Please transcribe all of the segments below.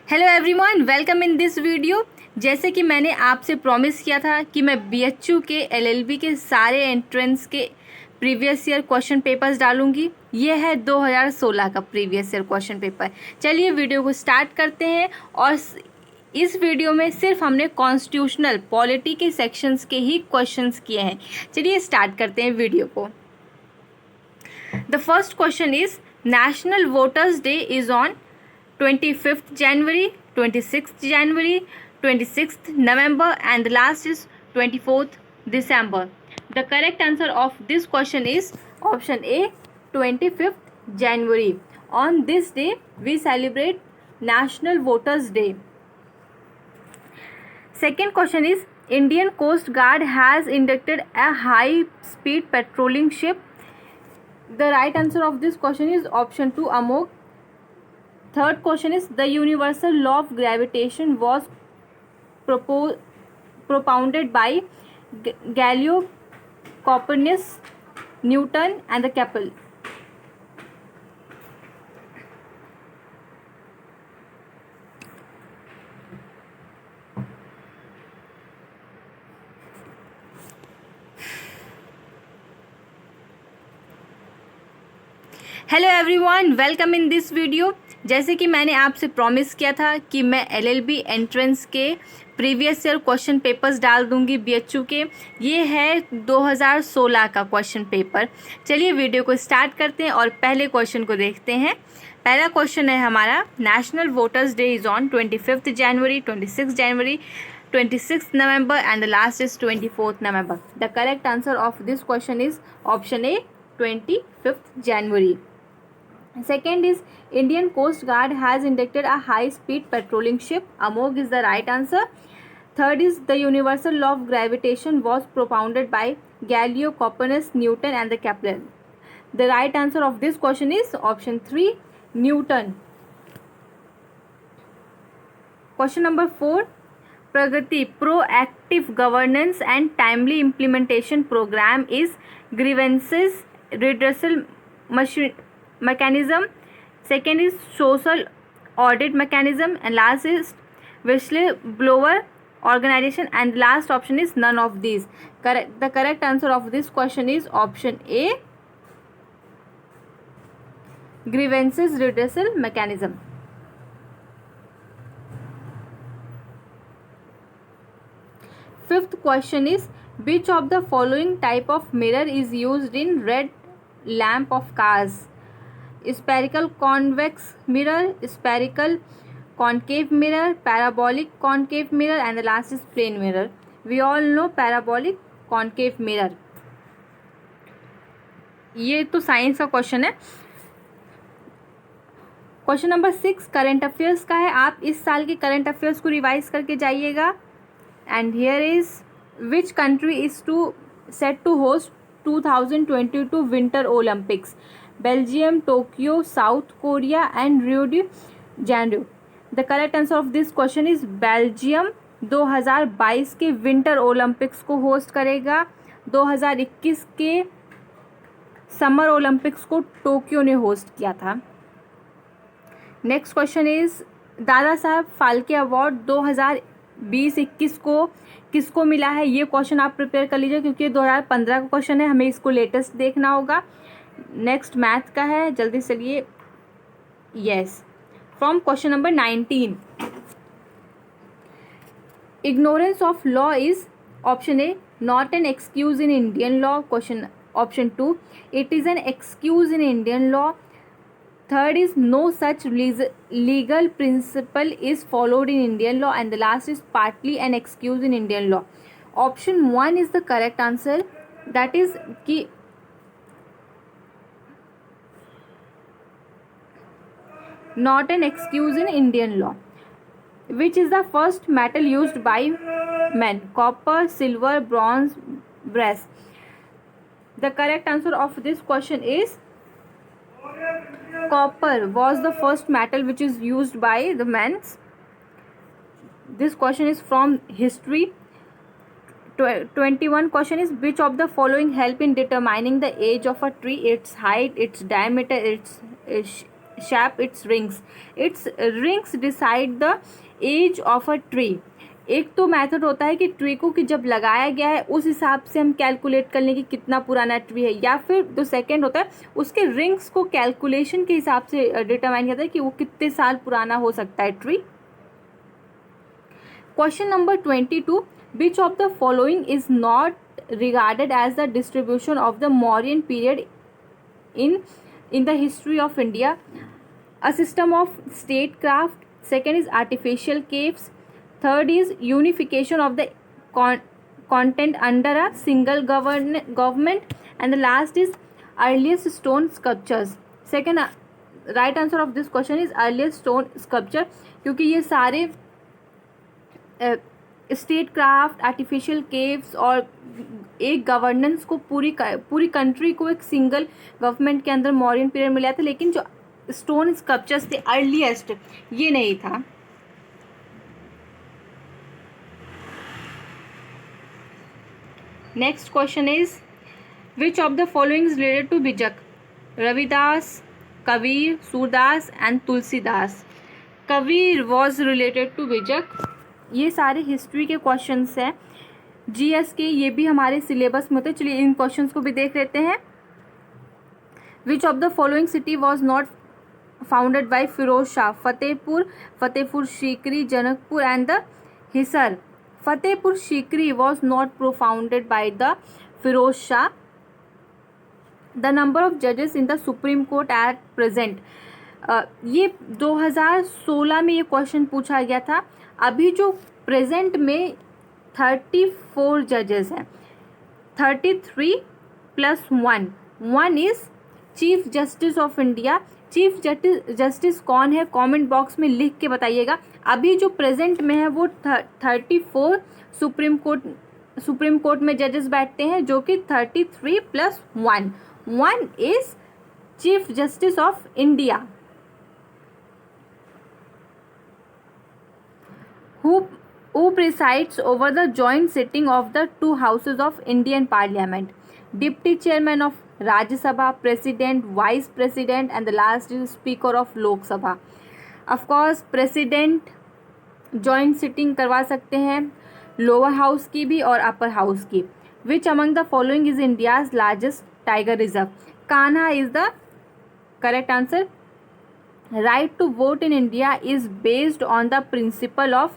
Hello everyone, welcome in this video. जैसे कि मैंने आपसे प्रॉमिस किया था कि मैं बीएचयू के एलएलबी के सारे एंट्रेंस के प्रीवियस ईयर क्वेश्चन पेपर्स डालूंगी। ये है 2016 का प्रीवियस ईयर क्वेश्चन पेपर। चलिए वीडियो को स्टार्ट करते हैं। और इस वीडियो में सिर्फ हमने कॉन्स्टिट्यूशनल पॉलिटी के सेक्शंस के ही क्वेश्चंस किए हैं। चलिए स्टार्ट करते हैं वीडियो को। The first question is national voters day is on 25th January, 26th January, 26th November, and the last is 24th December. The correct answer of this question is option A, 25th January. On this day, we celebrate National Voters Day. Second question is Indian Coast Guard has inducted a high-speed patrolling ship. The right answer of this question is option 2, Amog. Third question is the universal law of gravitation was propounded by Galileo, Copernicus, Newton and the Kepler. Hello everyone, welcome in this video. जैसे कि मैंने आपसे promise किया था कि मैं LLB entrance के previous year question papers डाल दूंगी बीएचयू के। ये है 2016 का क्वेश्चन पेपर। चलिए वीडियो को स्टार्ट करते हैं और पहले क्वेश्चन को देखते हैं। पहला क्वेश्चन है हमारा, national voters day is on 25th January, 26th January, 26th November and the last is 24th November. The correct answer of this question is option A, 25th January. Second is Indian Coast Guard has inducted a high-speed patrolling ship. Amog is the right answer. Third is the universal law of gravitation was propounded by Galileo, Copernicus, Newton and the Kepler. The right answer of this question is option 3, Newton. Question number 4. Pragati Proactive Governance and Timely Implementation Program is grievances redressal mechanism. Second is social audit mechanism and last is whistleblower organization and last option is none of these. The correct answer of this question is option A, grievances redressal mechanism. Fifth question is which of the following type of mirror is used in red lamp of cars? Spherical convex mirror, spherical concave mirror, parabolic concave mirror and the last is plane mirror. We all know parabolic concave mirror. ये तो science का question है। Question number 6 current affairs का है। आप इस साल के करंट अफेयर्स को रिवाइज करके जाइएगा। And here is which country is set to host 2022 winter Olympics? Belgium, Tokyo, South Korea and Rio de Janeiro. The correct answer of this question is Belgium 2022 के विंटर ओलंपिक्स को host करेगा। 2021 के summer Olympics को Tokyo ने host किया था। Next question is Dada Saheb Phalke award 2020-21 को किसको मिला है? ये क्वेश्चन आप प्रिपेयर कर लीजिए क्योंकि 2015 का क्वेश्चन है, हमें इसको लेटेस्ट देखना होगा। नेक्स्ट मैथ का है, जल्दी चलिए। Yes, from question number 19 ignorance of law is option a not an excuse in Indian law. Question option 2 it is an excuse in Indian law. Third is no such legal principle is followed in Indian law and the last is partly an excuse in Indian law. Option 1 is the correct answer, that is कि not an excuse in Indian law. Which is the first metal used by men? Copper, silver, bronze, brass. The correct answer of this question is copper was the first metal which is used by the men. This question is from history. 21 question is which of the following help in determining the age of a tree? Its height, its diameter, its shape its rings. Its rings decide the age of a tree. एक तो method होता है कि tree को कि जब लगाया गया है उस हिसाब से हम कैलकुलेट कर लें कि कितना पुराना ट्री है, या फिर जो सेकेंड होता है उसके रिंग्स को कैलकुलेशन के हिसाब से डिटरमाइन करता है कि वो कितने साल पुराना हो सकता है tree. Question number 22. Which of the following is not regarded as the distribution of the Mauryan period in the history of India? A system of statecraft. Second is artificial caves. Third is unification of the content under a single government. And the last is earliest stone sculptures. Second right answer of this question is earliest stone sculpture, क्योंकि ये सारे state craft, artificial caves और एक governance को पूरी country को एक single government के अंदर मौर्यन पीरियड में लिया था, लेकिन जो स्टोन स्कल्पचर्स थे अर्लीस्ट ये नहीं था. Next question is which of the following is related to Bijak? Ravidas, Kabir, Surdas and Tulsidas. Kabir was related to Bijak. ये सारे हिस्ट्री के क्वेश्चंस हैं, जीएस के, ये भी हमारे सिलेबस में होते हैं. चलिए इन क्वेश्चंस को भी देख लेते हैं. Which of the following city was not founded by Firoz Shah? Fatehpur, Fatehpur Sikri, Janakpur and the Hisar. Fatehpur Sikri was not founded by the Firoz Shah. The number of जजेस in the supreme court at present. ये 2016 में ये क्वेश्चन पूछा गया था. अभी जो प्रेजेंट में 34 जजेस हैं. 33 + 1 is chief justice of India. Chief justice कौन है कमेंट बॉक्स में लिख के बताइएगा. अभी जो प्रेजेंट में है वो 34 सुप्रीम कोर्ट में जजेस बैठते हैं, जो कि 33 + 1 is chief justice of India. Who presides over the joint sitting of the two houses of Indian Parliament? Deputy Chairman of Rajya Sabha, President, Vice President, and the last is Speaker of Lok Sabha. Of course, President joint sitting करवा सकते हैं lower house की भी और upper house की. Which among the following is India's largest tiger reserve? Kanha is the correct answer. Right to vote in India is based on the principle of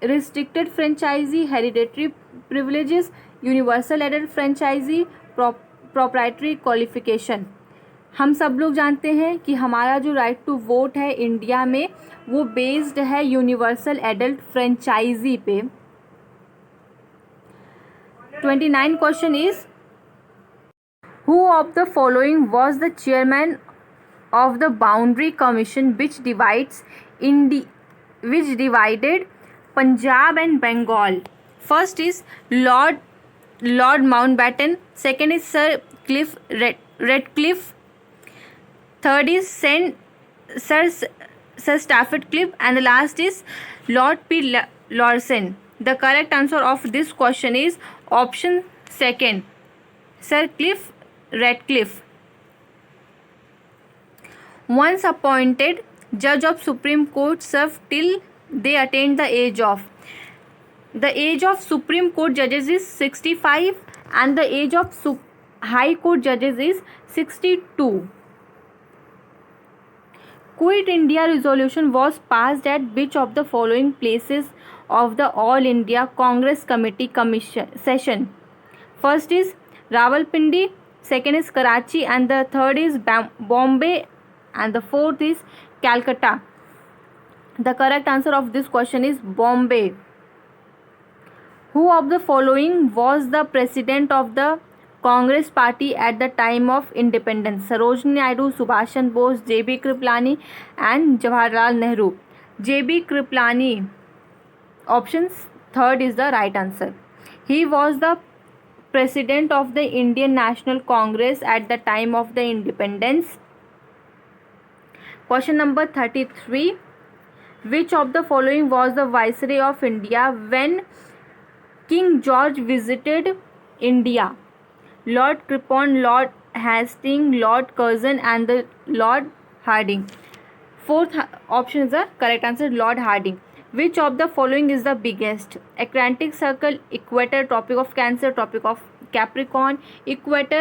restricted franchisee, hereditary privileges, universal adult franchisee, proprietary qualification. हम सब लोग जानते हैं कि हमारा जो right to vote है India में वो बेस्ड है यूनिवर्सल एडल्ट फ्रेंचाइजी पे. 29 question is who of the following was the chairman of the boundary commission which divided Punjab and Bengal? First is Lord Mountbatten. Second is Sir Cliff Redcliffe. Third is Sir Stafford Cliff, and the last is Lord P. Lawson. The correct answer of this question is option second, Sir Cliff Redcliffe. Once appointed judge of Supreme Court served till they attained the age of. The age of Supreme Court judges is 65 and the age of High Court judges is 62. Quit India resolution was passed at which of the following places of the All India Congress Committee session? First is Rawalpindi, second is Karachi, and the third is Bombay, and the fourth is Calcutta. The correct answer of this question is Bombay. Who of the following was the president of the Congress party at the time of independence? Sarojini Naidu, Subhash Chandra Bose, J.B. Kripalani and Jawaharlal Nehru. J.B. Kripalani, options third is the right answer. He was the president of the Indian National Congress at the time of the independence. Question number 33. Which of the following was the Viceroy of India when King George visited India? Lord Crichton, Lord Hastings, Lord Curzon and the Lord Hardinge. Fourth option is the correct answer, Lord Harding. Which of the following is the biggest? Atlantic Circle, Equator, Tropic of Cancer, Tropic of Capricorn. Equator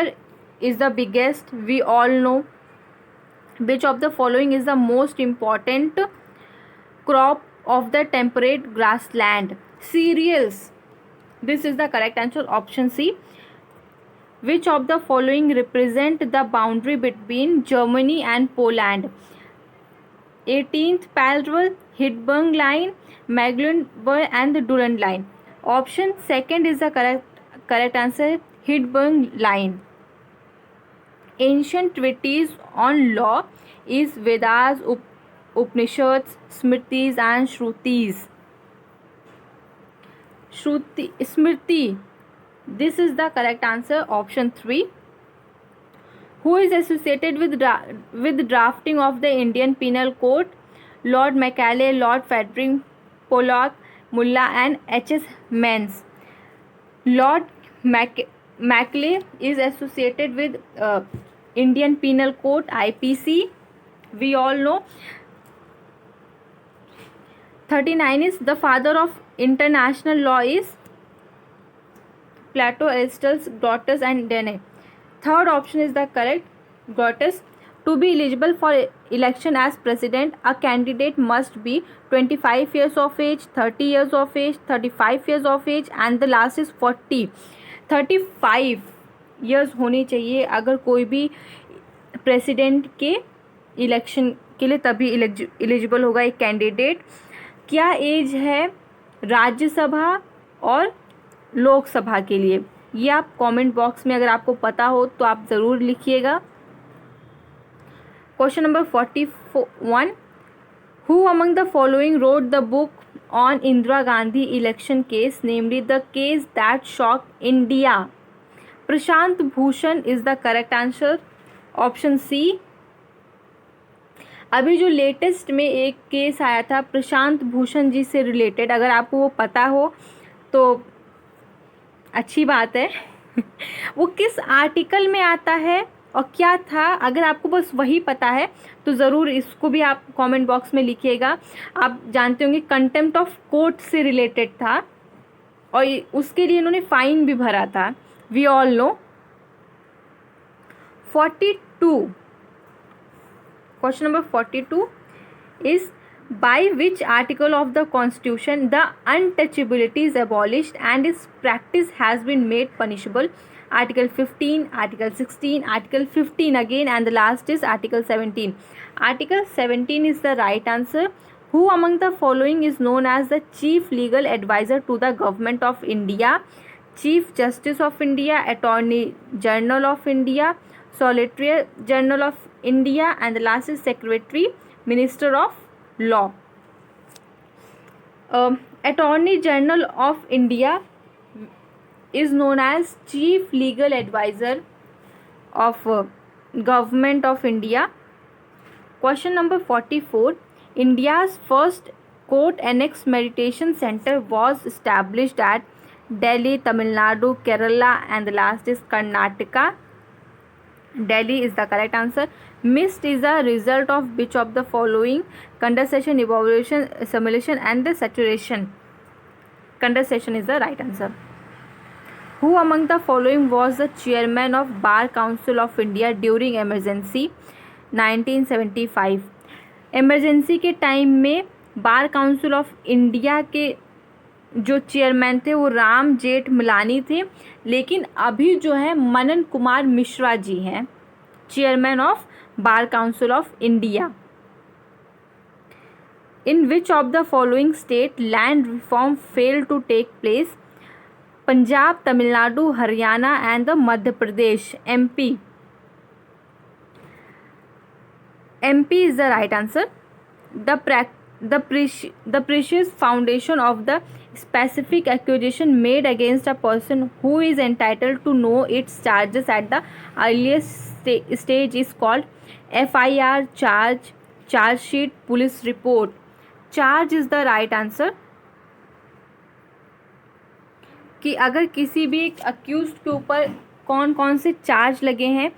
is the biggest, we all know. Which of the following is the most important crop of the temperate grassland? Cereals. This is the correct answer, option C. Which of the following represent the boundary between Germany and Poland? 18th parallel, Hindenburg line, Mecklenburg and the Durand line. Option second is the correct answer, Hindenburg line. Ancient treatise on law is Vedas, Upanishads, Smritis and Shrutis. Smriti. This is the correct answer, option 3. Who is associated with drafting of the Indian Penal Code? Lord Macaulay, Lord Frederick Pollock, Mullah and H.S. Mans. Lord Macaulay is associated with Indian Penal Code, IPC, we all know. 39 is the father of international law is Plato, Aristotle, Grotius and Dennett. Third option is the correct, Grotius. To be eligible for election as president, a candidate must be 25 years of age, 30 years of age, 35 years of age and the last is 40. 35 years होनी चाहिए अगर कोई भी president के election के लिए, तभी eligible होगा एक कैंडिडेट. क्या एज है राज्यसभा और लोकसभा के लिए, ये आप कमेंट बॉक्स में अगर आपको पता हो तो आप ज़रूर लिखिएगा. Question number 41. Who among the following wrote the book on Indira Gandhi election case, namely the case that shocked India? Prashant Bhushan is the correct answer, option C. अभी जो लेटेस्ट में एक केस आया था प्रशांत भूषण जी से रिलेटेड, अगर आपको वो पता हो तो अच्छी बात है. वो किस आर्टिकल में आता है और क्या था, अगर आपको बस वही पता है तो ज़रूर इसको भी आप कमेंट बॉक्स में लिखिएगा. आप जानते होंगे कंटेम्प्ट ऑफ कोर्ट से रिलेटेड था और उसके लिए इन्होंने फाइन भी भरा था, we all know. 42. Question number 42 is by which article of the constitution the untouchability is abolished and its practice has been made punishable? Article 15, Article 16, Article 15 again and the last is Article 17. Article 17 is the right answer. Who among the following is known as the chief legal advisor to the government of India? Chief Justice of India, Attorney General of India, Solicitor General of India and the last is Secretary Minister of Law. Attorney General of India is known as Chief Legal Advisor of Government of India. Question number 44. India's first court annex meditation center was established at Delhi, Tamil Nadu, Kerala and the last is Karnataka. Delhi is the correct answer. Mist is a result of which of the following? Condensation, evaporation, simulation and the saturation. Condensation is the right answer. Who among the following was the chairman of Bar Council of India during emergency 1975? Emergency के time में बार council of India के जो chairman थे वो राम जेठमलानी थे, लेकिन अभी जो है मनन कुमार मिश्रा जी हैं chairman of bar council of India. In which of the following state land reform fail to take place? Punjab, Tamil Nadu, Haryana and the Madhya Pradesh. MP. MP is the right answer. The precious foundation of the specific accusation made against a person who is entitled to know its charges at the earliest stage is called FIR, charge sheet, police report. Charge is the right answer. कि अगर किसी भी एक accused के ऊपर कौन कौन से चार्ज लगे हैं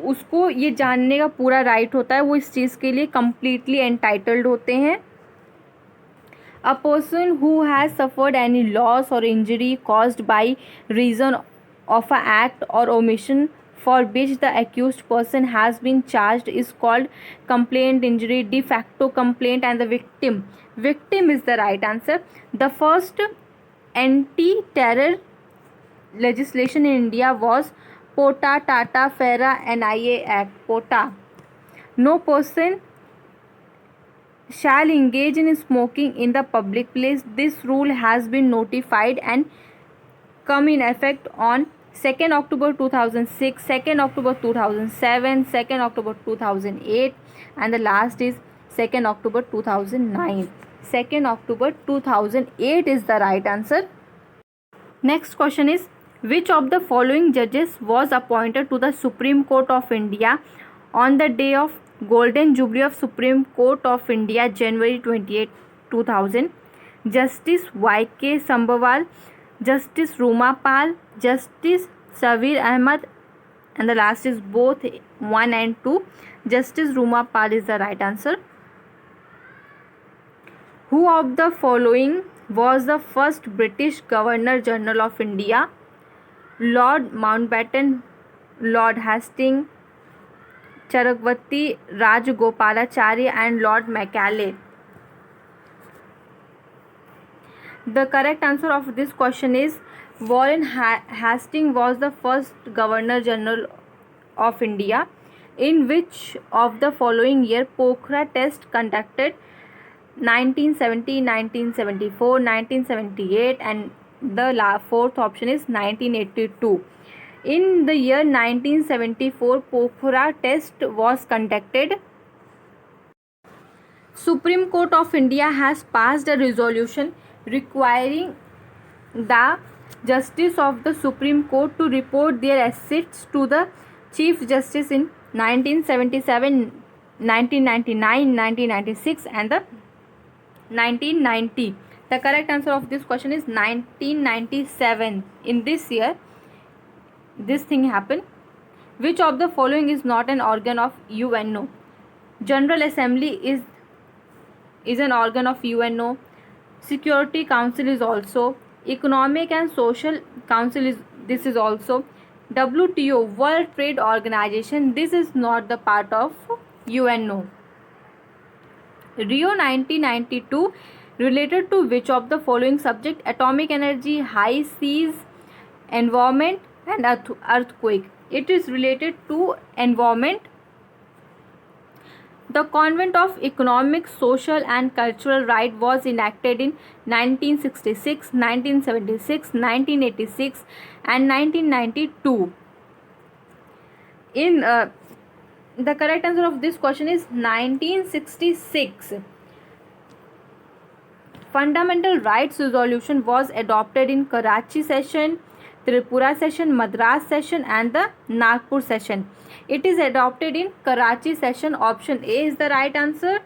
उसको ये जानने का पूरा राइट होता है, वो इस चीज़ के लिए कम्प्लीटली एंटाइटल्ड होते हैं. A person who has suffered any loss or injury caused by reason of an act or omission for which the accused person has been charged is called complaint injury, de facto complaint, and the victim. Victim is the right answer. The first anti-terror legislation in India was POTA, Tata, FERA, NIA Act. POTA. No person shall engage in smoking in the public place. This rule has been notified and come in effect on 2nd October 2006, 2nd October 2007, 2nd October 2008, and the last is 2nd October 2009. 2nd October 2008 is the right answer. Next question is, which of the following judges was appointed to the Supreme Court of India on the day of Golden Jubilee of Supreme Court of India, January 28, 2000? Justice Y.K. Sambawal, Justice Ruma Pal, Justice Savir Ahmad, and the last is both 1 and 2. Justice Ruma Pal is the right answer. Who of the following was the first British Governor General of India? Lord Mountbatten, Lord Hastings, Charagwati Rajagopalachari, and Lord Macaulay. The correct answer of this question is Warren Hastings was the first Governor General of India. In which of the following year Pokhara test conducted? 1970, 1974, 1978, and the fourth option is 1982. In the year 1974, Pokhara test was conducted. Supreme Court of India has passed a resolution requiring the Justice of the Supreme Court to report their assets to the Chief Justice in 1977, 1999, 1996, and the 1990. The correct answer of this question is 1997. In this year, this thing happened. Which of the following is not an organ of UNO? General Assembly is an organ of UNO. Security Council is also. Economic and Social Council is also. WTO, World Trade Organization, this is not the part of UNO. Rio 1992 related to which of the following subject? Atomic energy, high seas, environment, and earthquake. It is related to environment. The Convent of Economic, Social, and Cultural Right was enacted in 1966, 1976, 1986, and 1992. The correct answer of this question is 1966. Fundamental Rights Resolution was adopted in Karachi session, Tripura session, Madras session, and the Nagpur session. It is adopted in Karachi session. Option A is the right answer.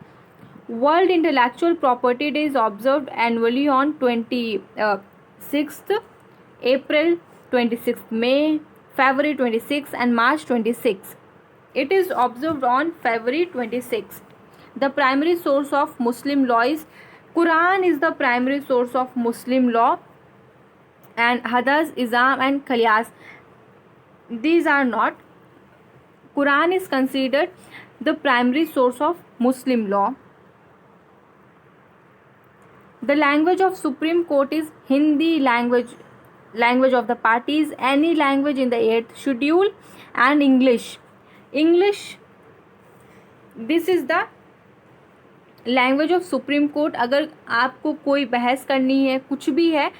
World Intellectual Property Day is observed annually on 26th April, 26th May, February 26th, and March 26th. It is observed on February 26th. The primary source of Muslim law is Quran is the primary source of Muslim law, and Hadith, Isam, and Qiyas, these are not. Quran is considered the primary source of Muslim law. The language of Supreme Court is Hindi, language of the parties, any language in the 8th schedule, and English. This is the language of supreme court. अगर आपको कोई बहस करनी है, कुछ भी है,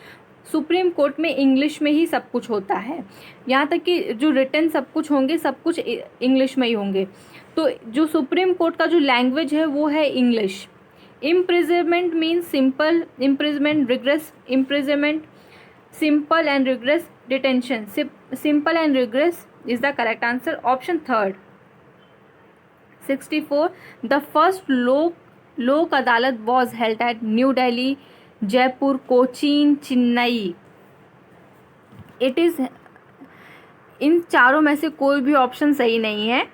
supreme court में इंग्लिश में ही सब कुछ होता है. यहाँ तक कि जो रिटन सब कुछ होंगे, सब कुछ इंग्लिश में ही होंगे. तो जो सुप्रीम कोर्ट का जो लैंग्वेज है वो है English. Imprisonment means simple imprisonment, rigorous imprisonment, simple and rigorous detention. Simple and rigorous is the correct answer. Option third. 64. The first Lok Adalat was held at New Delhi, Jaipur, Cochin, Chennai. इन चारों में से कोई भी option सही नहीं है,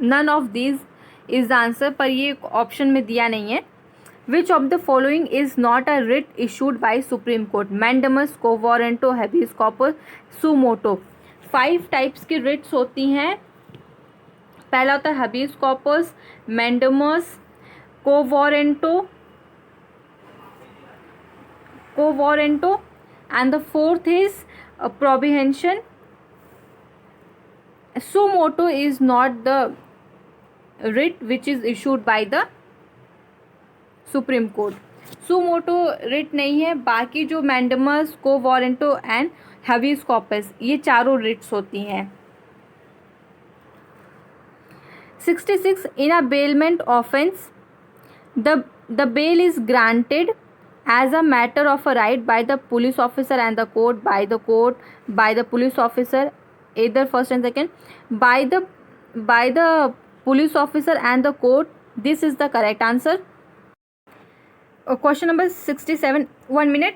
none of these is the answer, पर ये ऑप्शन में दिया नहीं है. Which of the following is not a writ issued by supreme court? Mandamus, quo warranto, habeas corpus, suo motu. 5 types की रिट्स होती हैं. पहला होता है habeas corpus, mandamus, quo warranto, and the fourth is prohibition. Sumoto is not the writ which is issued by the Supreme Court. Suo motu writ नहीं है. बाकी जो mandamus, quo warranto and habeas corpus, ये चारों रिट्स होती हैं. 66. In a bailment offence, the bail is granted as a matter of a right by the police officer and the court, by the police officer, either first and second, by the police officer and the court. This is the correct answer. Question number 67. 1 minute.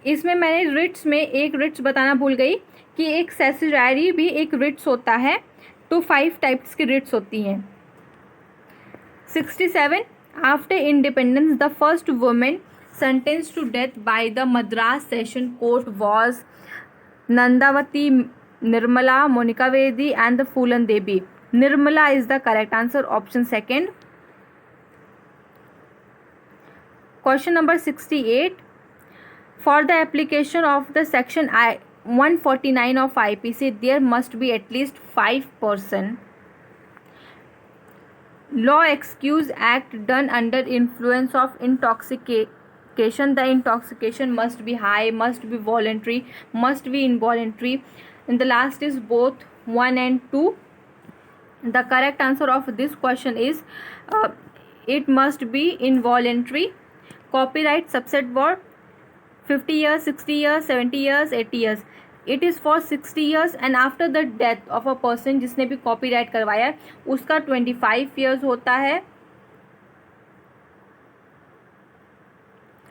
इसमें मैंने Ritz में एक Ritz बताना भूल गई कि एक सेसिडारी भी एक रिट्स होता है. तो 5 टाइप्स की रिट्स होती हैं. 67. After independence the first women sentenced to death by the Madras Session Court was Nandavati, Nirmala, Monika Vedi and the Phulan Devi. Nirmala is the correct answer, option second. Question number 68. For the application of the section 149 of IPC, there must be at least 5% law excuse act done under influence of intoxication. The intoxication must be high, must be voluntary, must be involuntary, and the last is both 1 and 2. The correct answer of this question is it must be involuntary. Copyright subset for 50 years, 60 years, 70 years, 80 years. It is for 60 years and after the death of a person जिसने भी copyright करवाया उसका 25 years होता है.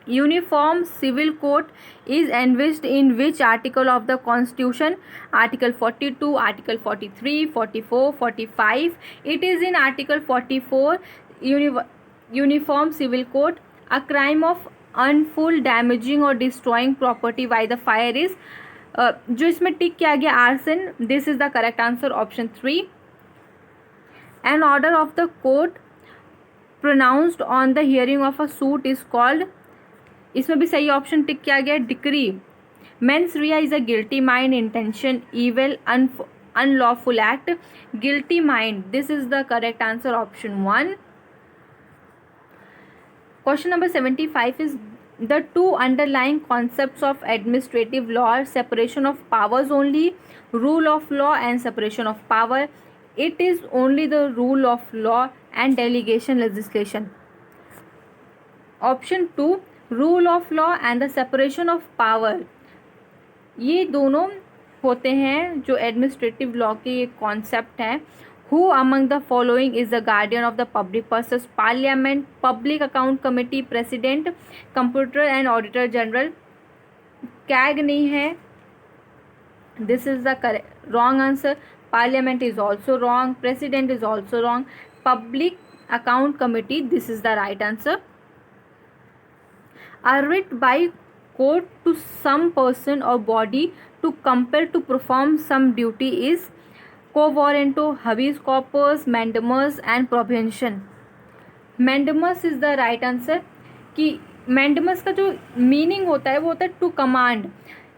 Uniform civil code is envisaged in which article of the Constitution? Article 42, Article 43, 44, 45. It is in Article 44. Uniform civil code. A crime of unlawful damaging or destroying property by the fire is जो इसमें टिक किया गया arson. This is the correct answer, option 3. An order of the court pronounced on the hearing of a suit is called, इसमें भी सही option tick किया गया, decree. Mains Riya is a guilty mind, intention, evil, unlawful act, guilty mind. This is the correct answer, option 1. Question number 75 is the 2 underlying concepts of administrative law are separation of powers only, rule of law and separation of power. It is only the rule of law and delegation legislation. Option 2, rule of law and the separation of power. ये दोनों होते हैं जो administrative law के ये concept हैं. Who among the following is the guardian of the public purpose? Parliament, public account committee, president, computer and auditor general. CAG नहीं है. This is the wrong answer. Parliament is also wrong. President is also wrong. Public account committee, this is the right answer. A writ by court to some person or body to compel to perform some duty is quo warranto, habeas corpus, mandamus and prohibition. Mandamus is the right answer. कि mandamus का जो meaning होता है वो होता है to command.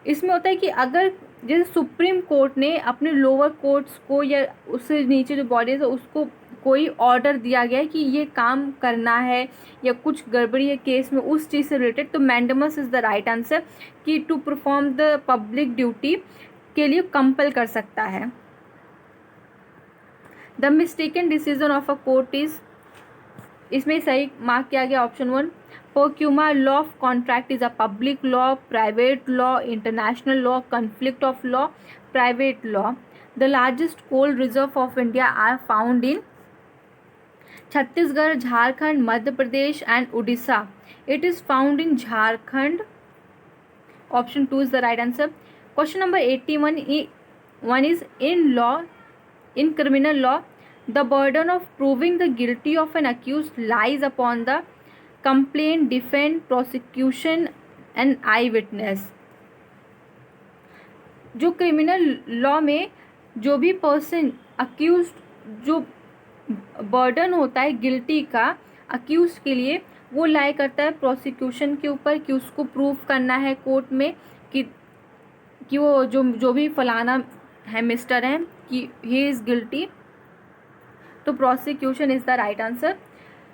इसमें होता है कि अगर जैसे सुप्रीम कोर्ट ने अपने लोअर कोर्ट्स को या उससे नीचे जो बॉडी है उसको कोई ऑर्डर दिया गया है कि ये काम करना है या कुछ गड़बड़ी है केस में उस चीज़ से रिलेटेड, तो mandamus is the right answer कि to perform the public duty के लिए कंपल कर सकता है. The mistaken decision of a court is, इसमें सही मार्क किया गया ऑप्शन 1. पोक्यूमा law of contract is a public law, private law, international law, conflict of law, private law. The largest coal reserve of India are found in Chhattisgarh, Jharkhand, Madhya Pradesh and Orissa. It is found in Jharkhand. Option 2 is the right answer. Question number 81 one is in criminal law, the burden of proving the guilty of an accused lies upon the complaint, defense, prosecution and eyewitness. जो criminal law में जो भी person accused, जो burden होता है guilty का accused के लिए, वो लाई करता है प्रोसिक्यूशन के ऊपर कि उसको प्रूव करना है कोर्ट में कि वो जो भी फलाना है मिस्टर है कि ही इज़ गिल्टी. तो prosecution is the right answer.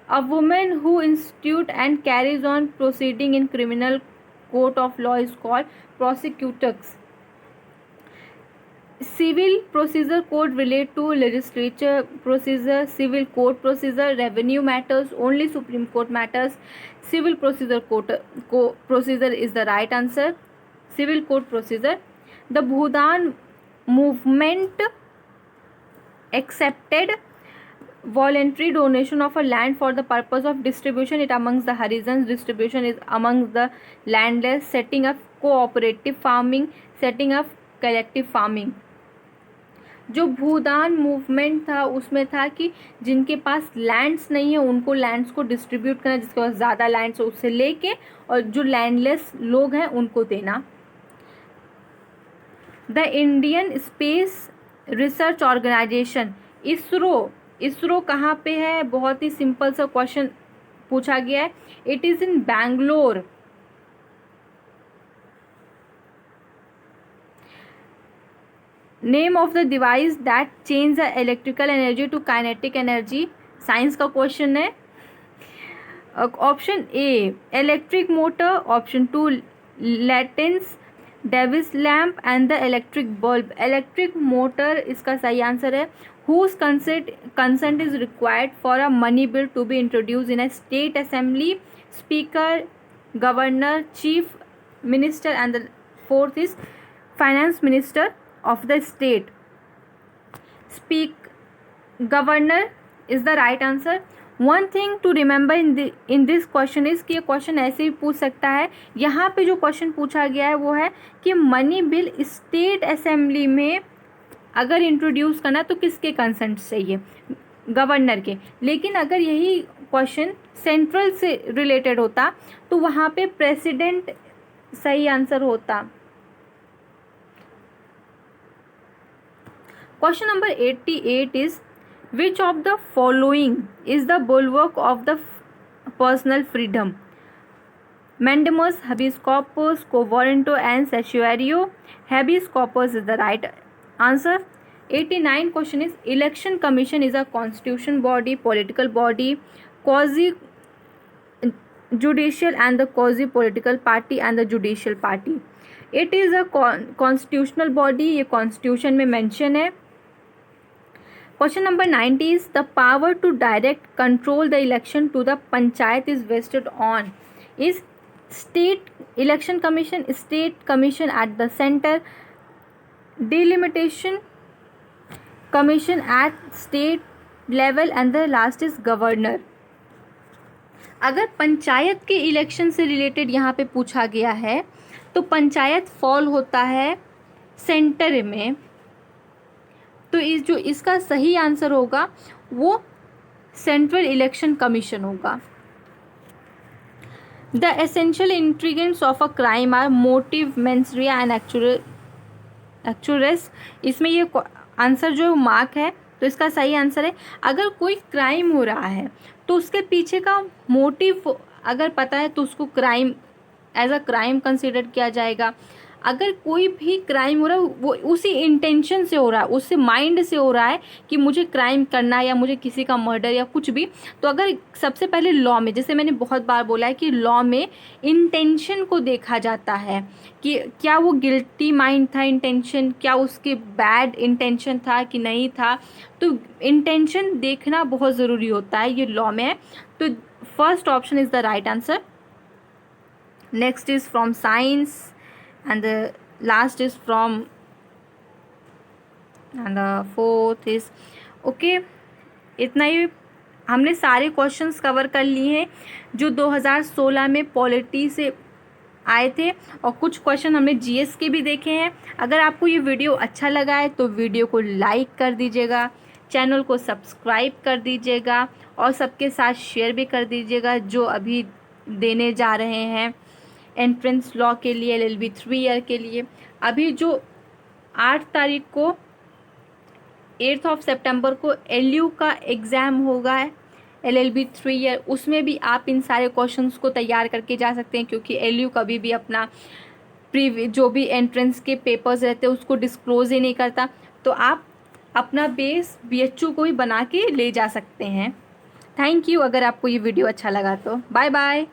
A women who institute and carries on proceeding in criminal court of law is called prosecutors. Civil procedure code relate to legislature procedure, civil court procedure, revenue matters, only Supreme Court matters. Civil procedure procedure is the right answer. Civil court procedure. The Bhudan movement accepted voluntary donation of a land for the purpose of distribution it amongst the Harijans. Distribution is amongst the landless. Setting up cooperative farming, setting up collective farming. जो भूदान movement था उसमें था कि जिनके पास lands नहीं है उनको lands को डिस्ट्रीब्यूट करना, जिसके पास ज़्यादा लैंड्स है उससे लेके, और जो लैंडलेस लोग हैं उनको देना. The Indian space research organisation ISRO कहाँ पे है? बहुत ही सिंपल सा क्वेश्चन पूछा गया है. It is in Bangalore. Name of the device that change the electrical energy to kinetic energy. Science का क्वेश्चन है. Option A electric motor, option two latent Davy's lamp and the electric bulb. Electric motor इसका सही answer है. Whose consent is required for a money bill to be introduce in a state assembly? Speaker, governor, chief minister and the fourth is finance minister of the state. Governor is the right answer. One thing to remember in this question is कि ये question ऐसे ही पूछ सकता है. यहाँ पे जो question पूछा गया है वो है कि मनी बिल स्टेट असेंबली में अगर इंट्रोड्यूस करना तो किसके कंसेंट चाहिए? गवर्नर के. लेकिन अगर यही क्वेश्चन सेंट्रल से रिलेटेड होता तो वहाँ पे प्रेसिडेंट सही आंसर होता. Question number 88 is which of the following is the bulwark of the personal freedom? Mandamus, habeas corpus, quo warranto and certiorari. Habeas corpus is the right answer. 89 question is election commission is a constitution body, political body, quasi judicial and the quasi political party and the judicial party. It is a constitutional body. ये constitution में mention है. Question number 90 is the power to direct control the election to the panchayat is vested on is state election commission, state commission at the center, delimitation commission at state level and the last is governor. अगर पंचायत के election से related यहाँ पे पूछा गया है तो panchayat fall होता है सेंटर में. तो जो इसका सही आंसर होगा वो सेंट्रल इलेक्शन कमीशन होगा. The essential ingredients of a crime are motive, mens rea and actus reus. इसमें ये आंसर जो मार्क है तो इसका सही आंसर है. अगर कोई क्राइम हो रहा है तो उसके पीछे का मोटिव अगर पता है तो उसको crime as a crime consider किया जाएगा. अगर कोई भी क्राइम हो रहा है वो उसी इंटेंशन से हो रहा है, उससे माइंड से हो रहा है कि मुझे क्राइम करना है या मुझे किसी का मर्डर या कुछ भी, तो अगर सबसे पहले लॉ में, जैसे मैंने बहुत बार बोला है कि लॉ में इंटेंशन को देखा जाता है कि क्या वो गिल्टी माइंड था, इंटेंशन क्या उसके बैड इंटेंशन था कि नहीं था. तो इंटेंशन देखना बहुत ज़रूरी होता है, ये लॉ में है. तो first option is the right answer. Next is from science and the last is from and the fourth is okay. इतना ही हमने सारे क्वेश्चंस कवर कर लिए हैं जो 2016 में पॉलिटी से आए थे और कुछ क्वेश्चन हमने जीएस के भी देखे हैं। अगर आपको ये वीडियो अच्छा लगा है तो वीडियो को लाइक कर दीजिएगा, चैनल को सब्सक्राइब कर दीजिएगा और सबके साथ शेयर भी कर दीजिएगा जो अभी देने जा रहे हैं एंट्रेंस लॉ के लिए, एलएलबी 3 ईयर के लिए। अभी जो 8 तारीख को 8 सितंबर को एलयू का एग्ज़ाम होगा एलएलबी 3 ईयर, उसमें भी आप इन सारे क्वेश्चंस को तैयार करके जा सकते हैं, क्योंकि एलयू कभी भी अपना जो भी एंट्रेंस के पेपर्स रहते हैं उसको डिस्क्लोज़ ही नहीं करता। तो आप अपना बेस बीएचयू को ही बना के ले जा सकते हैं। Thank you. अगर आपको ये वीडियो अच्छा लगा तो बाय बाय।